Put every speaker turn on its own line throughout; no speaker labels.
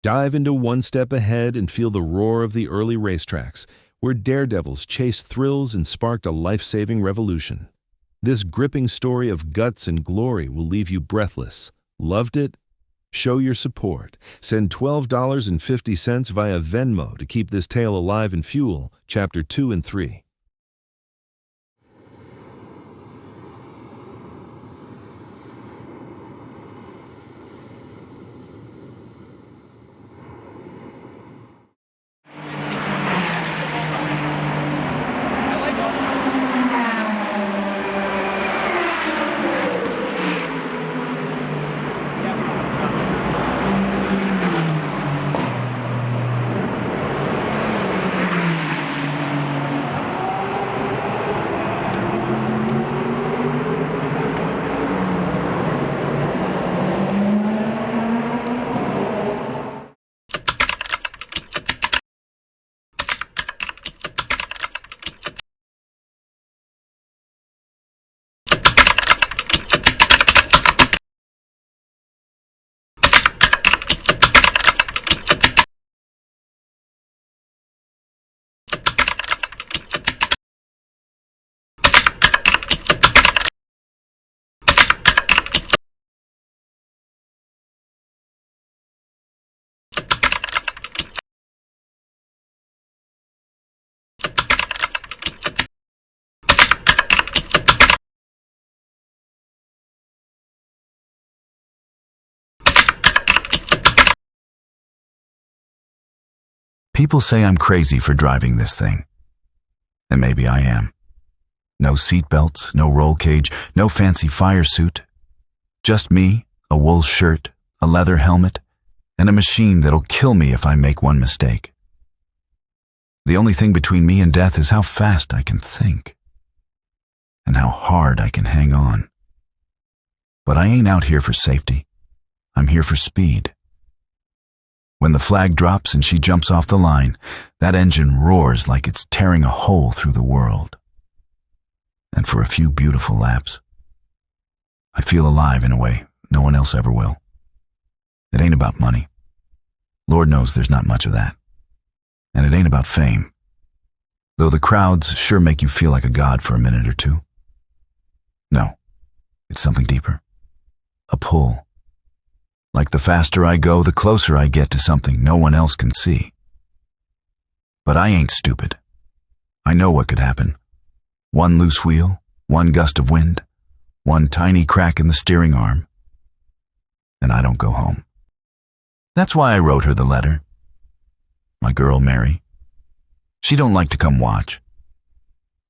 Dive into One Step Ahead and feel the roar of the early racetracks, where daredevils chased thrills and sparked a life-saving revolution. This gripping story of guts and glory will leave you breathless. Loved it? Show your support. Send $12.50 via Venmo to keep this tale alive and fuel Chapter 2 and 3.
People say I'm crazy for driving this thing. And maybe I am. No seatbelts, no roll cage, no fancy fire suit. Just me, a wool shirt, a leather helmet, and a machine that'll kill me if I make one mistake. The only thing between me and death is how fast I can think. And how hard I can hang on. But I ain't out here for safety. I'm here for speed. When the flag drops and she jumps off the line, that engine roars like it's tearing a hole through the world. And for a few beautiful laps, I feel alive in a way no one else ever will. It ain't about money. Lord knows there's not much of that. And it ain't about fame. Though the crowds sure make you feel like a god for a minute or two. No, it's something deeper. A pull. Like the faster I go, the closer I get to something no one else can see. But I ain't stupid. I know what could happen. One loose wheel, one gust of wind, one tiny crack in the steering arm, and I don't go home. That's why I wrote her the letter. My girl, Mary. She don't like to come watch.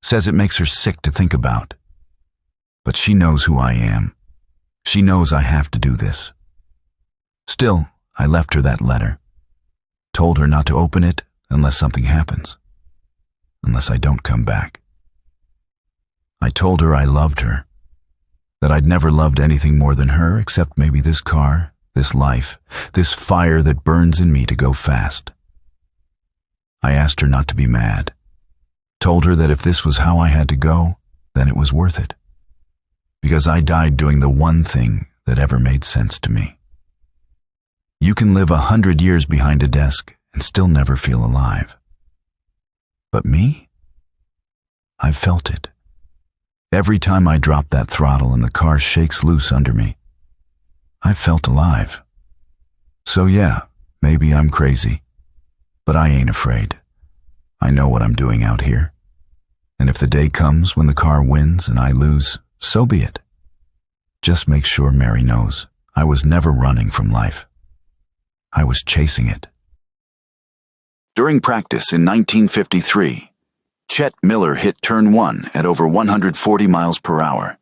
Says it makes her sick to think about. But she knows who I am. She knows I have to do this. Still, I left her that letter. Told her not to open it unless something happens. Unless I don't come back. I told her I loved her. That I'd never loved anything more than her except maybe this car, this life, this fire that burns in me to go fast. I asked her not to be mad. Told her that if this was how I had to go, then it was worth it. Because I died doing the one thing that ever made sense to me. You can live 100 years behind a desk and still never feel alive. But me? I've felt it. Every time I drop that throttle and the car shakes loose under me, I've felt alive. So yeah, maybe I'm crazy, but I ain't afraid. I know what I'm doing out here. And if the day comes when the car wins and I lose, so be it. Just make sure Mary knows I was never running from life. I was chasing it. During practice in 1953, Chet Miller hit turn 1 at over 140 miles per hour.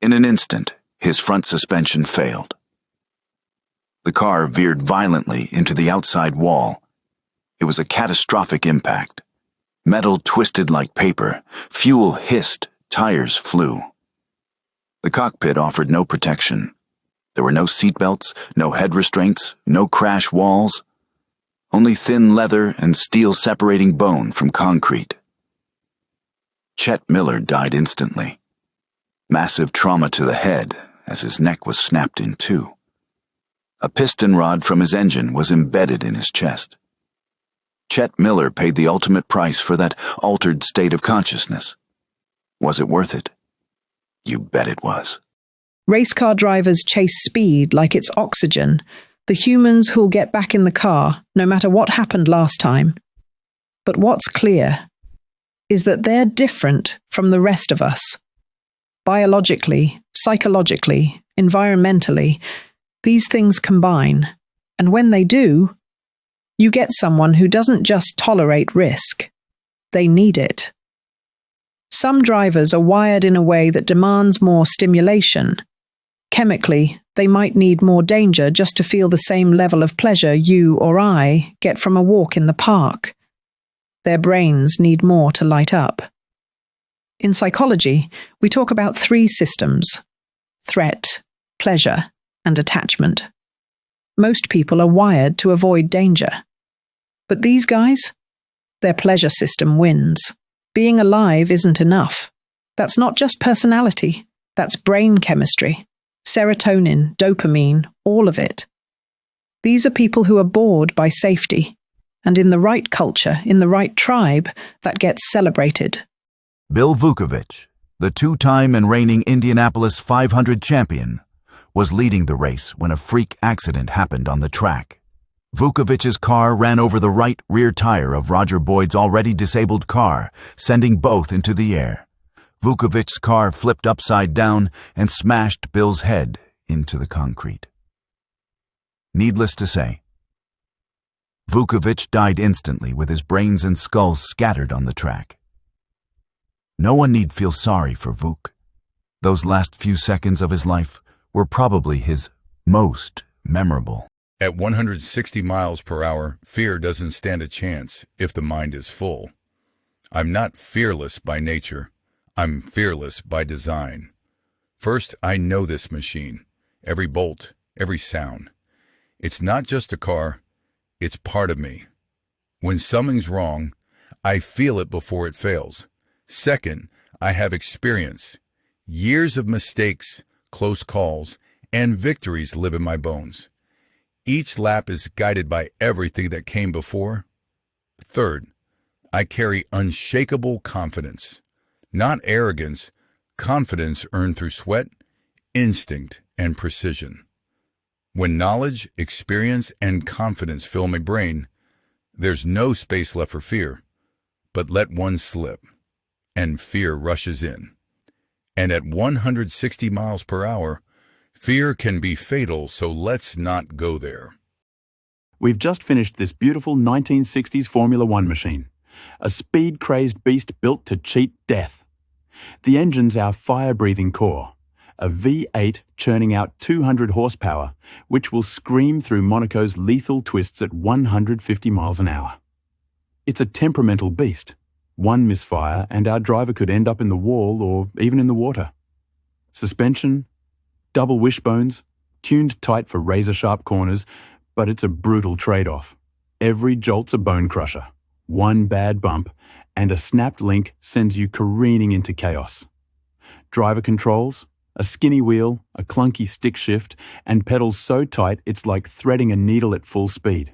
In an instant, his front suspension failed. The car veered violently into the outside wall. It was a catastrophic impact. Metal twisted like paper, fuel hissed, tires flew. The cockpit offered no protection. There were no seatbelts, no head restraints, no crash walls. Only thin leather and steel separating bone from concrete. Chet Miller died instantly. Massive trauma to the head as his neck was snapped in two. A piston rod from his engine was embedded in his chest. Chet Miller paid the ultimate price for that altered state of consciousness. Was it worth it? You bet it was.
Race car drivers chase speed like it's oxygen, the humans who'll get back in the car no matter what happened last time. But what's clear is that they're different from the rest of us. Biologically, psychologically, environmentally, these things combine, and when they do, you get someone who doesn't just tolerate risk, they need it. Some drivers are wired in a way that demands more stimulation. Chemically, they might need more danger just to feel the same level of pleasure you or I get from a walk in the park. Their brains need more to light up. In psychology, we talk about three systems: threat, pleasure, and attachment. Most people are wired to avoid danger. But these guys? Their pleasure system wins. Being alive isn't enough. That's not just personality, that's brain chemistry. Serotonin, dopamine, all of it. These are people who are bored by safety, and in the right culture, in the right tribe, that gets celebrated.
Bill Vukovich, the two-time and reigning Indianapolis 500 champion, was leading the race when a freak accident happened on the track. Vukovich's car ran over the right rear tire of Roger Boyd's already disabled car, sending both into the air. Vukovich's car flipped upside down and smashed Bill's head into the concrete. Needless to say, Vukovich died instantly with his brains and skull scattered on the track. No one need feel sorry for Vuk. Those last few seconds of his life were probably his most memorable.
At 160 miles per hour, fear doesn't stand a chance if the mind is full. I'm not fearless by nature. I'm fearless by design. First, I know this machine, every bolt, every sound. It's not just a car, it's part of me. When something's wrong, I feel it before it fails. Second, I have experience. Years of mistakes, close calls, and victories live in my bones. Each lap is guided by everything that came before. Third, I carry unshakable confidence. Not arrogance, confidence earned through sweat, instinct, and precision. When knowledge, experience, and confidence fill my brain, there's no space left for fear. But let one slip, and fear rushes in. And at 160 miles per hour, fear can be fatal, so let's not go there.
We've just finished this beautiful 1960s Formula One machine, a speed-crazed beast built to cheat death. The engine's our fire-breathing core, a V8 churning out 200 horsepower, which will scream through Monaco's lethal twists at 150 miles an hour. It's a temperamental beast. One misfire and our driver could end up in the wall or even in the water. Suspension, double wishbones, tuned tight for razor-sharp corners, but it's a brutal trade-off. Every jolt's a bone crusher. One bad bump, and a snapped link sends you careening into chaos. Driver controls, a skinny wheel, a clunky stick shift, and pedals so tight it's like threading a needle at full speed.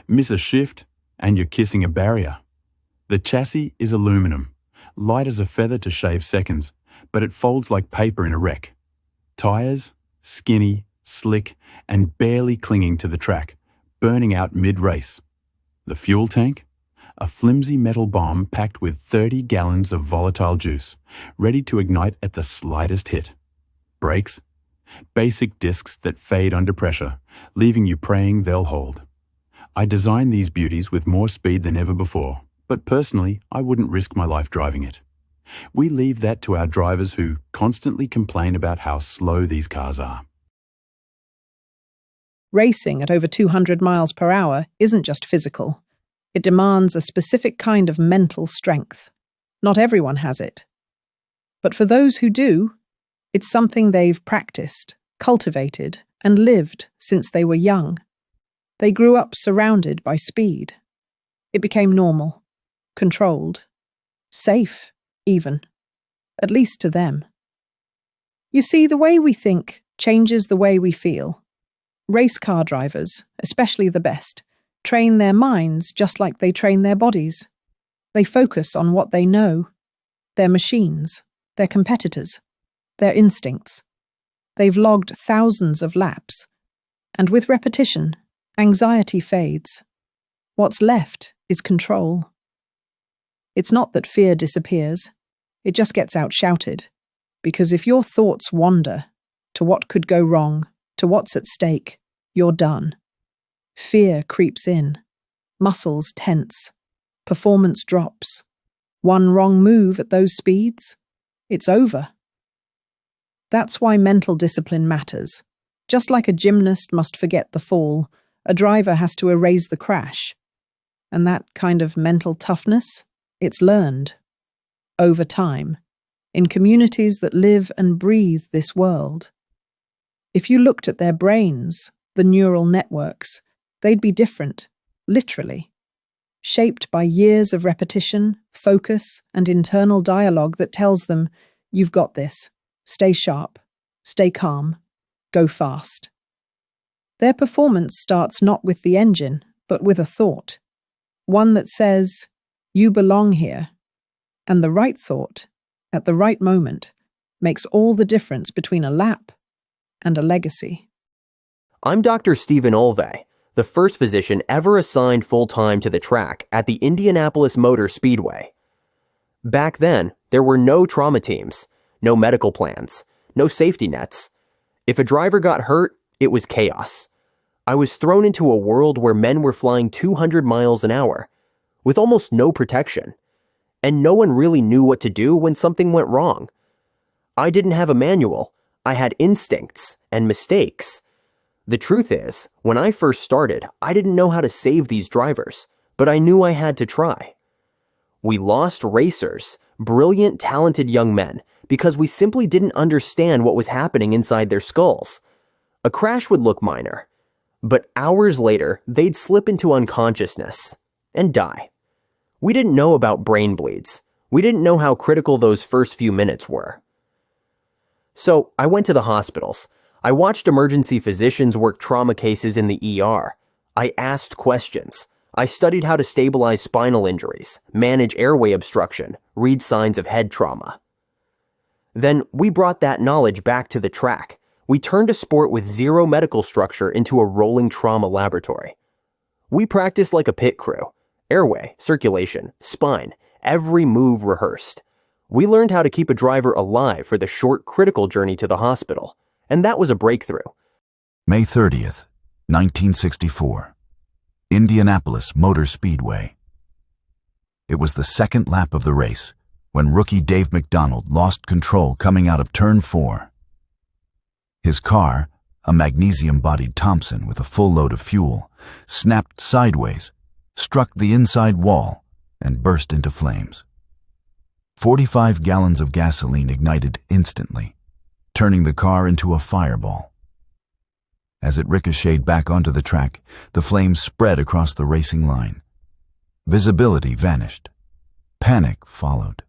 Miss a shift, and you're kissing a barrier. The chassis is aluminum, light as a feather to shave seconds, but it folds like paper in a wreck. Tires, skinny, slick, and barely clinging to the track, burning out mid-race. The fuel tank? A flimsy metal bomb packed with 30 gallons of volatile juice, ready to ignite at the slightest hit. Brakes? Basic discs that fade under pressure, leaving you praying they'll hold. I designed these beauties with more speed than ever before, but personally, I wouldn't risk my life driving it. We leave that to our drivers who constantly complain about how slow these cars are.
Racing at over 200 miles per hour isn't just physical. It demands a specific kind of mental strength. Not everyone has it. But for those who do, it's something they've practiced, cultivated, and lived since they were young. They grew up surrounded by speed. It became normal, controlled, safe, even, at least to them. You see, the way we think changes the way we feel. Race car drivers, especially the best, train their minds just like they train their bodies. They focus on what they know, their machines, their competitors, their instincts. They've logged thousands of laps, and with repetition, anxiety fades. What's left is control. It's not that fear disappears, it just gets outshouted, because if your thoughts wander to what could go wrong, to what's at stake, you're done. Fear creeps in, muscles tense, performance drops. One wrong move at those speeds, it's over. That's why mental discipline matters. Just like a gymnast must forget the fall, a driver has to erase the crash. And that kind of mental toughness, it's learned. Over time, in communities that live and breathe this world. If you looked at their brains, the neural networks, they'd be different, literally. Shaped by years of repetition, focus, and internal dialogue that tells them, you've got this, stay sharp, stay calm, go fast. Their performance starts not with the engine, but with a thought. One that says, you belong here. And the right thought, at the right moment, makes all the difference between a lap and a legacy.
I'm Dr. Stephen Olvey, the first physician ever assigned full-time to the track at the Indianapolis Motor Speedway. Back then, there were no trauma teams, no medical plans, no safety nets. If a driver got hurt, it was chaos. I was thrown into a world where men were flying 200 miles an hour, with almost no protection, and no one really knew what to do when something went wrong. I didn't have a manual. I had instincts and mistakes. The truth is, when I first started, I didn't know how to save these drivers, but I knew I had to try. We lost racers, brilliant, talented young men, because we simply didn't understand what was happening inside their skulls. A crash would look minor, but hours later, they'd slip into unconsciousness and die. We didn't know about brain bleeds. We didn't know how critical those first few minutes were. So I went to the hospitals. I watched emergency physicians work trauma cases in the ER. I asked questions. I studied how to stabilize spinal injuries, manage airway obstruction, read signs of head trauma. Then we brought that knowledge back to the track. We turned a sport with zero medical structure into a rolling trauma laboratory. We practiced like a pit crew. Airway, circulation, spine, every move rehearsed. We learned how to keep a driver alive for the short, critical journey to the hospital. And that was a breakthrough.
May 30th, 1964. Indianapolis Motor Speedway. It was the second lap of the race when rookie Dave McDonald lost control coming out of turn 4. His car, a magnesium-bodied Thompson with a full load of fuel, snapped sideways, struck the inside wall, and burst into flames. 45 gallons of gasoline ignited instantly, turning the car into a fireball. As it ricocheted back onto the track, the flames spread across the racing line. Visibility vanished. Panic followed.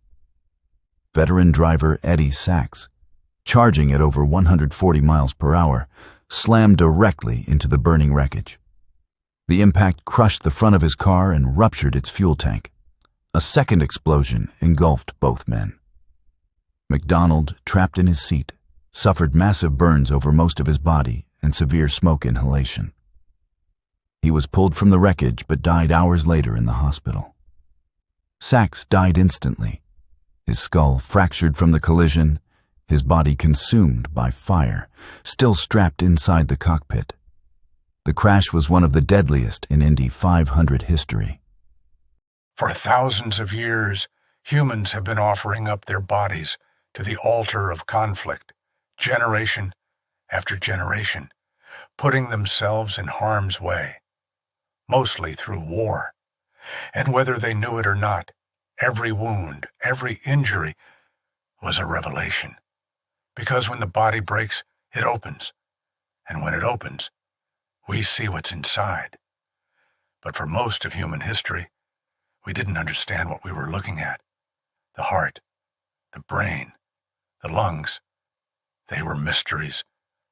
Veteran driver Eddie Sachs, charging at over 140 miles per hour, slammed directly into the burning wreckage. The impact crushed the front of his car and ruptured its fuel tank. A second explosion engulfed both men. McDonald, trapped in his seat, suffered massive burns over most of his body and severe smoke inhalation. He was pulled from the wreckage but died hours later in the hospital. Sachs died instantly, his skull fractured from the collision, his body consumed by fire, still strapped inside the cockpit. The crash was one of the deadliest in Indy 500 history.
For thousands of years, humans have been offering up their bodies to the altar of conflict, generation after generation, putting themselves in harm's way, mostly through war. And whether they knew it or not, every wound, every injury was a revelation. Because when the body breaks, it opens. And when it opens, we see what's inside. But for most of human history, we didn't understand what we were looking at. The heart, the brain, the lungs, they were mysteries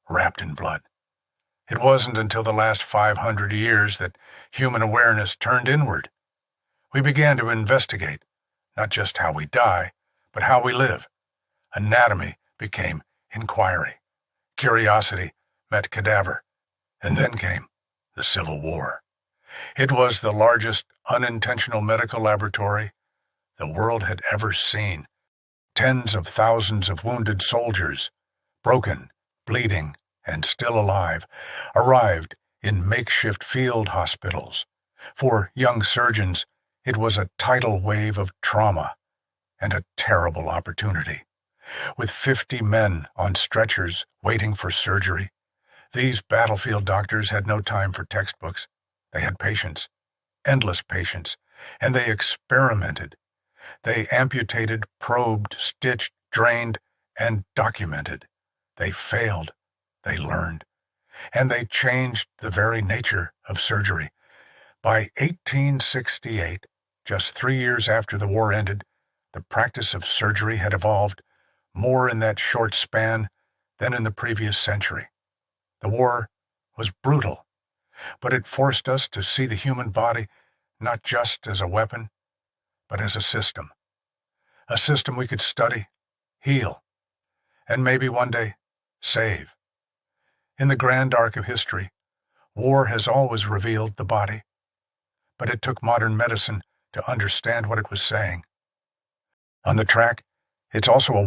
wrapped in blood. It wasn't until the last 500 years that human awareness turned inward. We began to investigate, not just how we die, but how we live. Anatomy became inquiry. Curiosity met cadaver. And then came the Civil War. It was the largest unintentional medical laboratory the world had ever seen. Tens of thousands of wounded soldiers, broken, bleeding, and still alive, arrived in makeshift field hospitals. For young surgeons, it was a tidal wave of trauma and a terrible opportunity. With 50 men on stretchers waiting for surgery, these battlefield doctors had no time for textbooks. They had patients, endless patients, and they experimented. They amputated, probed, stitched, drained, and documented. They failed. They learned. And they changed the very nature of surgery. By 1868, just 3 years after the war ended, the practice of surgery had evolved more in that short span than in the previous century. The war was brutal, but it forced us to see the human body not just as a weapon, but as a system we could study, heal, and maybe one day save. In the grand arc of history, war has always revealed the body, but it took modern medicine to understand what it was saying. On the track, it's also a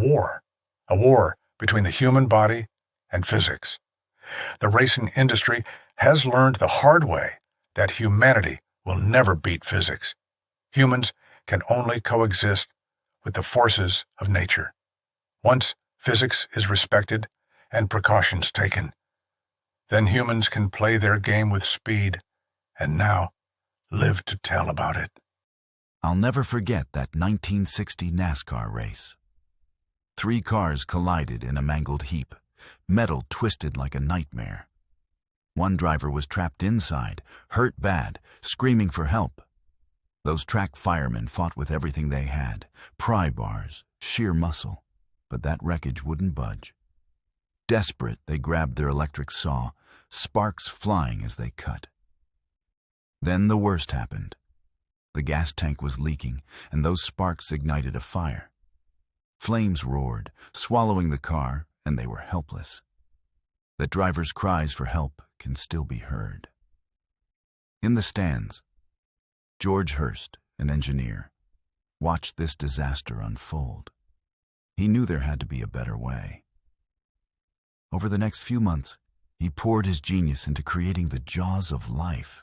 war between the human body and physics. The racing industry has learned the hard way that humanity will never beat physics. Humans can only coexist with the forces of nature. Once physics is respected and precautions taken, then humans can play their game with speed and now live to tell about it.
I'll never forget that 1960 NASCAR race. 3 cars collided in a mangled heap, metal twisted like a nightmare. One driver was trapped inside, hurt bad, screaming for help. Those track firemen fought with everything they had, pry bars, sheer muscle, but that wreckage wouldn't budge. Desperate, they grabbed their electric saw, sparks flying as they cut. Then the worst happened. The gas tank was leaking, and those sparks ignited a fire. Flames roared, swallowing the car, and they were helpless. The driver's cries for help can still be heard. In the stands, George Hurst, an engineer, watched this disaster unfold. He knew there had to be a better way. Over the next few months, he poured his genius into creating the Jaws of Life,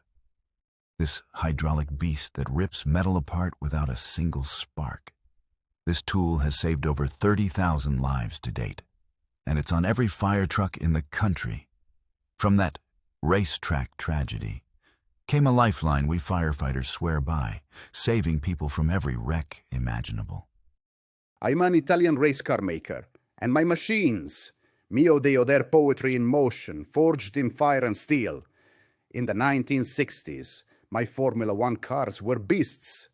this hydraulic beast that rips metal apart without a single spark. This tool has saved over 30,000 lives to date, and it's on every fire truck in the country. From that racetrack tragedy came a lifeline we firefighters swear by, saving people from every wreck imaginable.
I'm an Italian race car maker, and my machines, mio deo their poetry in motion, forged in fire and steel. In the 1960s, my Formula One cars were beasts.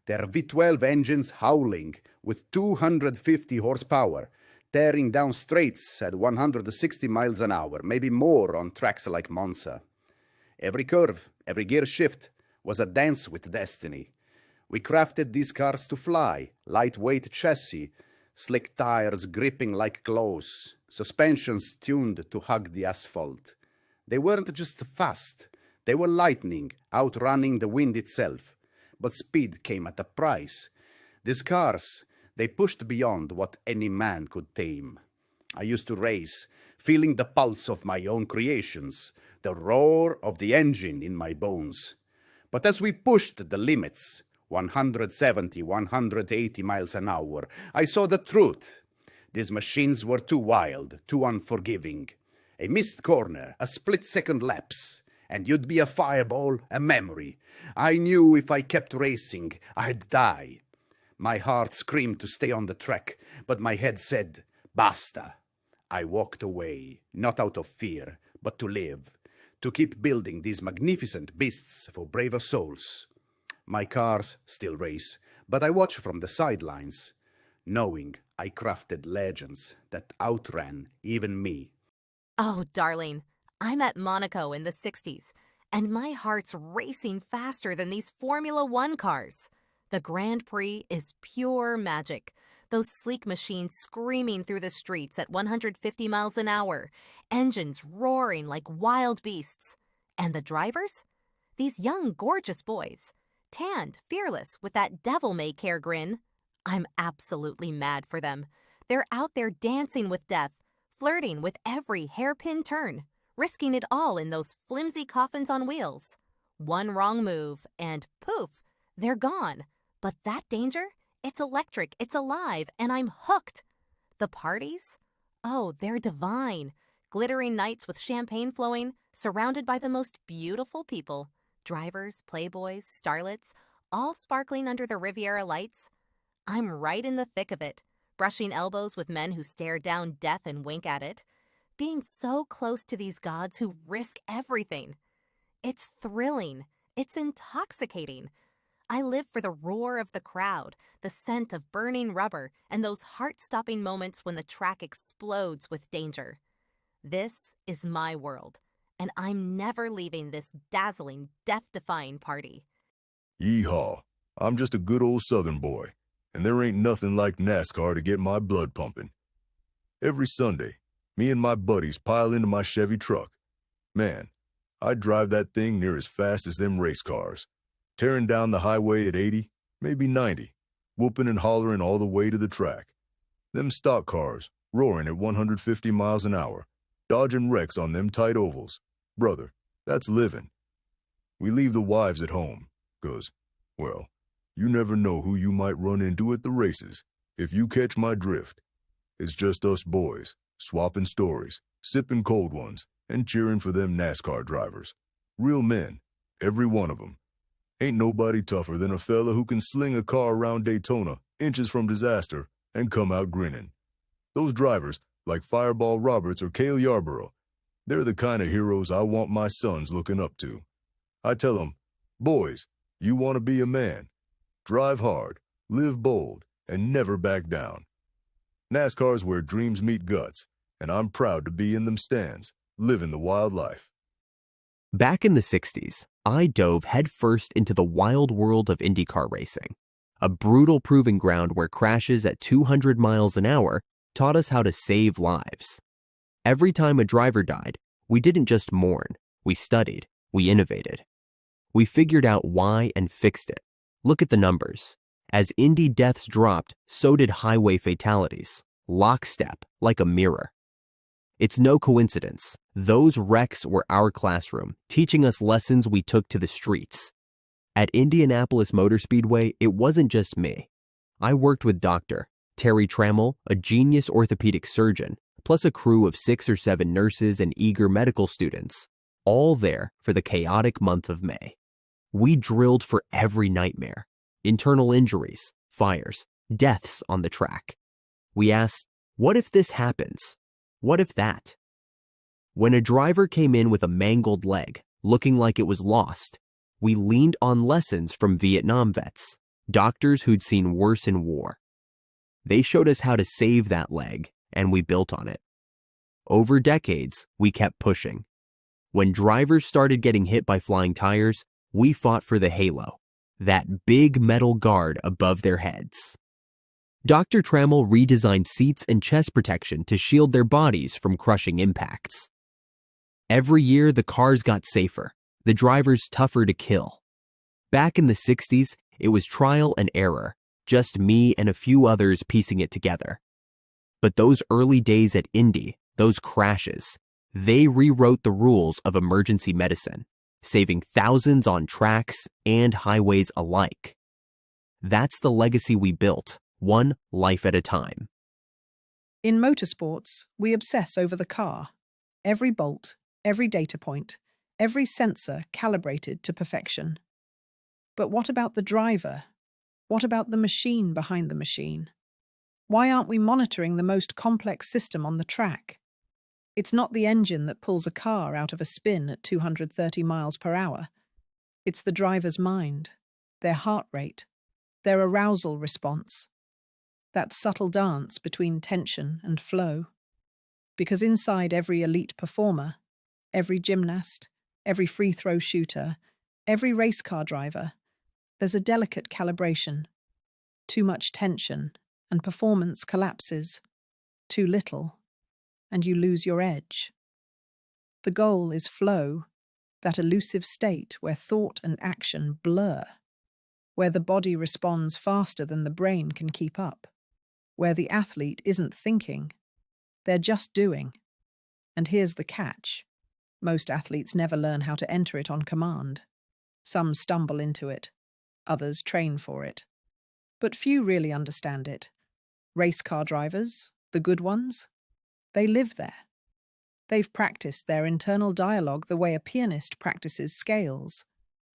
Their V12 engines howling with 250 horsepower, tearing down straights at 160 miles an hour, maybe more on tracks like Monza. Every curve, every gear shift was a dance with destiny. We crafted these cars to fly, lightweight chassis, slick tires gripping like gloves, suspensions tuned to hug the asphalt. They weren't just fast, they were lightning, outrunning the wind itself. But speed came at a price. These cars, they pushed beyond what any man could tame. I used to race, feeling the pulse of my own creations, the roar of the engine in my bones. But as we pushed the limits, 170, 180 miles an hour, I saw the truth. These machines were too wild, too unforgiving. A missed corner, a split-second lapse, and you'd be a fireball, a memory. I knew if I kept racing, I'd die. My heart screamed to stay on the track, but my head said, basta. I walked away, not out of fear, but to live, to keep building these magnificent beasts for braver souls. My cars still race, but I watch from the sidelines, knowing I crafted legends that outran even me.
Oh, darling, I'm at Monaco in the 60s, and my heart's racing faster than these Formula One cars. The Grand Prix is pure magic. Those sleek machines screaming through the streets at 150 miles an hour, engines roaring like wild beasts. And the drivers? These young, gorgeous boys, tanned, fearless, with that devil-may-care grin. I'm absolutely mad for them. They're out there dancing with death, flirting with every hairpin turn, risking it all in those flimsy coffins on wheels. One wrong move, and poof, they're gone. But that danger? It's electric, it's alive, and I'm hooked. The parties? Oh, they're divine. Glittering nights with champagne flowing, surrounded by the most beautiful people. Drivers, playboys, starlets, all sparkling under the Riviera lights. I'm right in the thick of it, brushing elbows with men who stare down death and wink at it. Being so close to these gods who risk everything. It's thrilling. It's intoxicating. I live for the roar of the crowd, the scent of burning rubber, and those heart-stopping moments when the track explodes with danger. This is my world, and I'm never leaving this dazzling, death-defying party.
Yeehaw, I'm just a good old Southern boy, and there ain't nothing like NASCAR to get my blood pumping. Every Sunday, me and my buddies pile into my Chevy truck. Man, I drive that thing near as fast as them race cars. Tearing down the highway at 80, maybe 90, whooping and hollering all the way to the track. Them stock cars, roaring at 150 miles an hour, dodging wrecks on them tight ovals. Brother, that's living. We leave the wives at home, 'cause, well, you never know who you might run into at the races, if you catch my drift. It's just us boys, swapping stories, sipping cold ones, and cheering for them NASCAR drivers. Real men, every one of them. Ain't nobody tougher than a fella who can sling a car around Daytona, inches from disaster, and come out grinning. Those drivers, like Fireball Roberts or Cale Yarborough, they're the kind of heroes I want my sons looking up to. I tell them, boys, you want to be a man. Drive hard, live bold, and never back down. NASCAR's where dreams meet guts, and I'm proud to be in them stands, living the wild life.
Back in the 60s, I dove headfirst into the wild world of IndyCar racing, a brutal proving ground where crashes at 200 miles an hour taught us how to save lives. Every time a driver died, we didn't just mourn, we studied, we innovated. We figured out why and fixed it. Look at the numbers. As Indy deaths dropped, so did highway fatalities, lockstep, like a mirror. It's no coincidence. Those wrecks were our classroom, teaching us lessons we took to the streets. At Indianapolis Motor Speedway, it wasn't just me. I worked with Dr. Terry Trammell, a genius orthopedic surgeon, plus a crew of 6 or 7 nurses and eager medical students, all there for the chaotic month of May. We drilled for every nightmare, internal injuries, fires, deaths on the track. We asked, what if this happens? What if that? When a driver came in with a mangled leg, looking like it was lost, we leaned on lessons from Vietnam vets, doctors who'd seen worse in war. They showed us how to save that leg, and we built on it. Over decades, we kept pushing. When drivers started getting hit by flying tires, we fought for the halo, that big metal guard above their heads. Dr. Trammell redesigned seats and chest protection to shield their bodies from crushing impacts. Every year, the cars got safer, the drivers tougher to kill. Back in the 60s, it was trial and error, just me and a few others piecing it together. But those early days at Indy, those crashes, they rewrote the rules of emergency medicine, saving thousands on tracks and highways alike. That's the legacy we built, one life at a time.
In motorsports, we obsess over the car. Every bolt, every data point, every sensor calibrated to perfection. But what about the driver? What about the machine behind the machine? Why aren't we monitoring the most complex system on the track? It's not the engine that pulls a car out of a spin at 230 miles per hour. It's the driver's mind, their heart rate, their arousal response. That subtle dance between tension and flow. Because inside every elite performer, every gymnast, every free throw shooter, every race car driver, there's a delicate calibration. Too much tension, and performance collapses. Too little, and you lose your edge. The goal is flow, that elusive state where thought and action blur, where the body responds faster than the brain can keep up, where the athlete isn't thinking, they're just doing. And here's the catch. Most athletes never learn how to enter it on command. Some stumble into it, others train for it. But few really understand it. Race car drivers, the good ones, they live there. They've practiced their internal dialogue the way a pianist practices scales.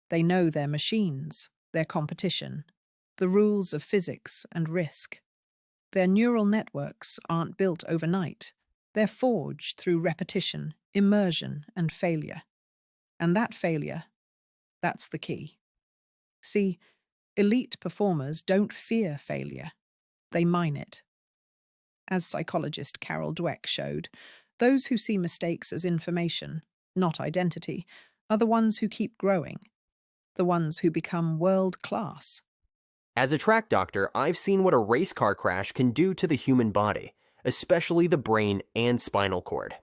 They know their machines, their competition, the rules of physics and risk. Their neural networks aren't built overnight. They're forged through repetition, immersion, and failure. And that failure, that's the key. See, elite performers don't fear failure. They mine it. As psychologist Carol Dweck showed, those who see mistakes as information, not identity, are the ones who keep growing, the ones who become world-class.
As a track doctor, I've seen what a race car crash can do to the human body, especially the brain and spinal cord.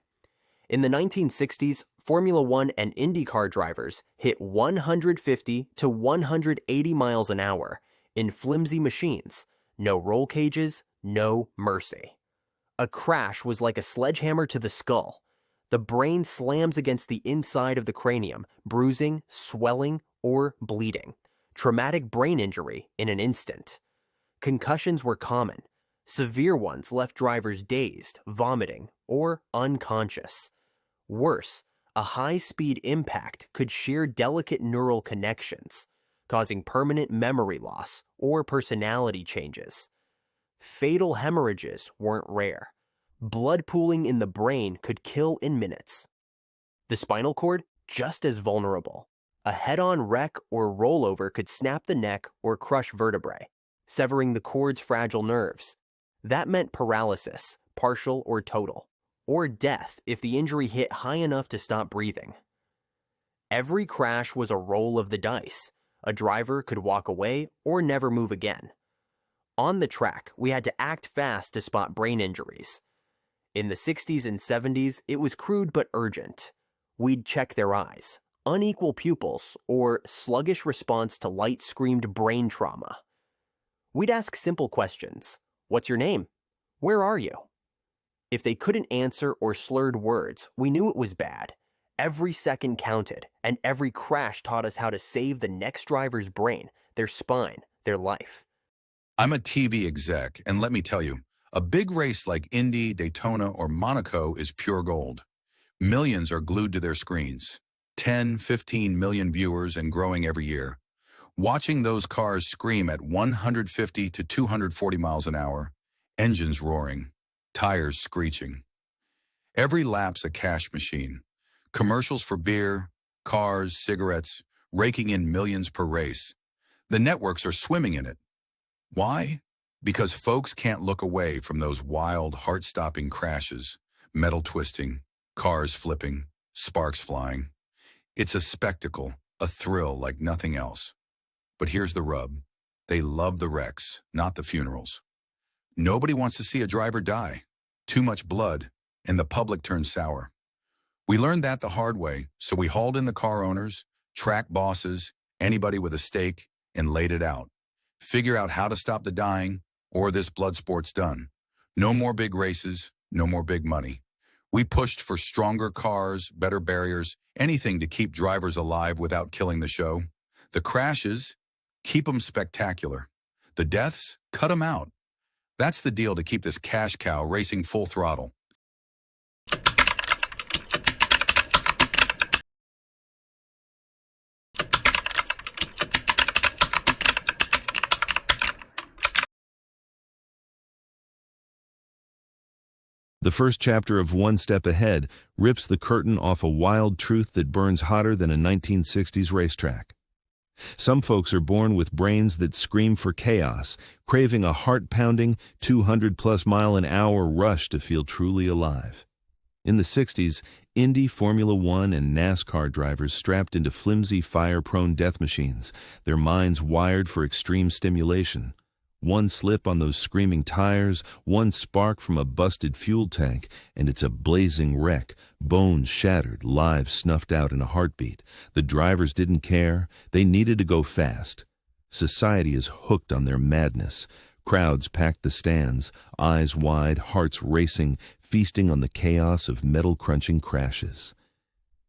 In the 1960s, Formula One and IndyCar drivers hit 150 to 180 miles an hour in flimsy machines, no roll cages, no mercy. A crash was like a sledgehammer to the skull. The brain slams against the inside of the cranium, bruising, swelling, or bleeding. Traumatic brain injury in an instant. Concussions were common. Severe ones left drivers dazed, vomiting, or unconscious. Worse, a high-speed impact could shear delicate neural connections, causing permanent memory loss or personality changes. Fatal hemorrhages weren't rare. Blood pooling in the brain could kill in minutes. The spinal cord, just as vulnerable. A head-on wreck or rollover could snap the neck or crush vertebrae, severing the cord's fragile nerves. That meant paralysis, partial or total, or death if the injury hit high enough to stop breathing. Every crash was a roll of the dice. A driver could walk away or never move again. On the track, we had to act fast to spot brain injuries. In the 60s and 70s, it was crude but urgent. We'd check their eyes, unequal pupils, or sluggish response to light-screamed brain trauma. We'd ask simple questions. What's your name? Where are you? If they couldn't answer or slurred words, we knew it was bad. Every second counted, and every crash taught us how to save the next driver's brain, their spine, their life.
I'm a TV exec, and let me tell you, a big race like Indy, Daytona, or Monaco is pure gold. Millions are glued to their screens. 10, 15 million viewers and growing every year. Watching those cars scream at 150 to 240 miles an hour, engines roaring, tires screeching. Every lap's a cash machine. Commercials for beer, cars, cigarettes, raking in millions per race. The networks are swimming in it. Why? Because folks can't look away from those wild, heart-stopping crashes, metal twisting, cars flipping, sparks flying. It's a spectacle, a thrill like nothing else. But here's the rub. They love the wrecks, not the funerals. Nobody wants to see a driver die. Too much blood, and the public turns sour. We learned that the hard way, so we hauled in the car owners, track bosses, anybody with a stake, and laid it out. Figure out how to stop the dying, or this blood sport's done. No more big races, no more big money. We pushed for stronger cars, better barriers, anything to keep drivers alive without killing the show. The crashes, keep them spectacular. The deaths, cut them out. That's the deal to keep this cash cow racing full throttle.
The first chapter of One Step Ahead rips the curtain off a wild truth that burns hotter than a 1960s racetrack. Some folks are born with brains that scream for chaos, craving a heart-pounding, 200-plus-mile-an-hour rush to feel truly alive. In the 60s, Indy, Formula One, and NASCAR drivers strapped into flimsy, fire-prone death machines, their minds wired for extreme stimulation. One slip on those screaming tires, one spark from a busted fuel tank, and it's a blazing wreck, bones shattered, lives snuffed out in a heartbeat. The drivers didn't care. They needed to go fast. Society is hooked on their madness. Crowds packed the stands, eyes wide, hearts racing, feasting on the chaos of metal-crunching crashes.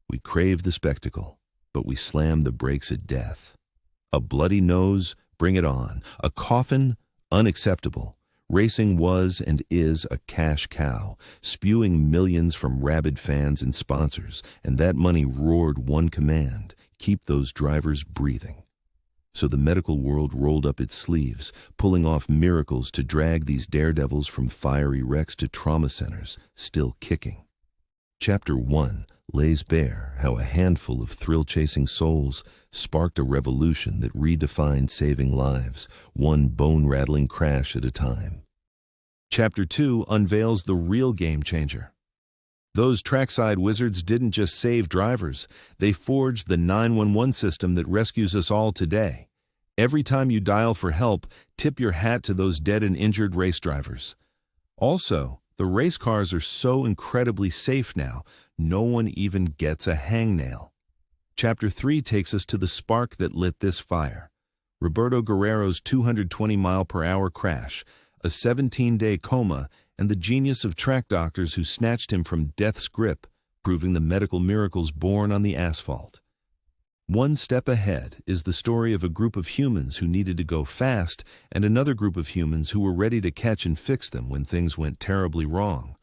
We crave the spectacle, but we slam the brakes at death. A bloody nose, bring it on. A coffin, unacceptable. Racing was and is a cash cow, spewing millions from rabid fans and sponsors, and that money roared one command: keep those drivers breathing. So the medical world rolled up its sleeves, pulling off miracles to drag these daredevils from fiery wrecks to trauma centers, still kicking. Chapter 1 lays bare how a handful of thrill-chasing souls sparked a revolution that redefined saving lives, one bone-rattling crash at a time. Chapter 2 unveils the real game-changer. Those trackside wizards didn't just save drivers, they forged the 911 system that rescues us all today. Every time you dial for help, tip your hat to those dead and injured race drivers. Also, the race cars are so incredibly safe now, no one even gets a hangnail. Chapter 3 takes us to the spark that lit this fire. Roberto Guerrero's 220-mile-per-hour crash, a 17-day coma, and the genius of track doctors who snatched him from death's grip, proving the medical miracles born on the asphalt. One step ahead is the story of a group of humans who needed to go fast and another group of humans who were ready to catch and fix them when things went terribly wrong.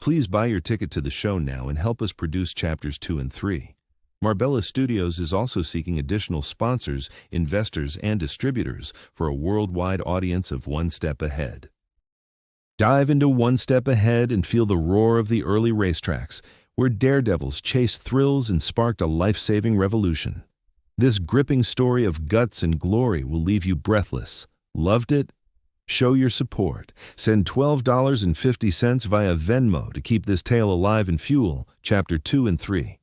Please buy your ticket to the show now and help us produce chapters 2 and 3. Marbella Studios is also seeking additional sponsors, investors, and distributors for a worldwide audience of One Step Ahead. Dive into One Step Ahead and feel the roar of the early racetracks, where daredevils chased thrills and sparked a life-saving revolution. This gripping story of guts and glory will leave you breathless. Loved it? Show your support. Send $12.50 via Venmo to keep this tale alive and fuel Chapter 2 and 3.